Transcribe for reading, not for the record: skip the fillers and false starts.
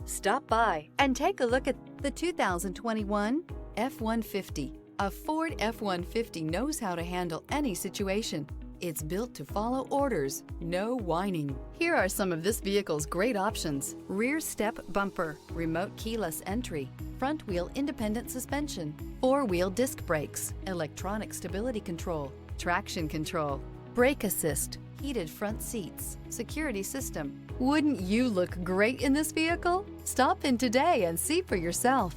Stop by and take a look at the 2021 F-150. A Ford F-150 knows how to handle any situation. It's built to follow orders, no whining. Here are some of this vehicle's great options: rear step bumper, remote keyless entry, front wheel independent suspension, four-wheel disc brakes, electronic stability control, traction control, brake assist, heated front seats, security system. Wouldn't you look great in this vehicle? Stop in today and see for yourself.